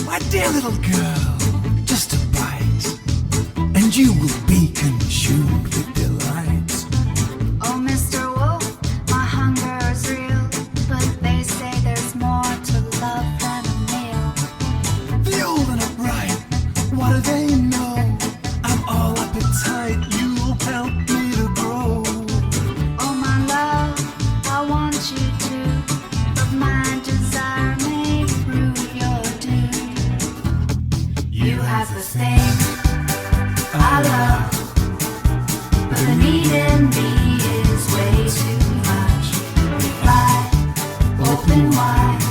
My dear little girl, just a bite, and you will be consumed with delight. Oh, Mr. Wolf, my hunger is real, but they say there's more to love than a meal. The old and upright, what do they know? I'm all appetite, you'll help me to grow. Oh, my love, I want you to, but my desire may prove your doom. You have the thing I love, but the need in me is way too much. Fly, open wide.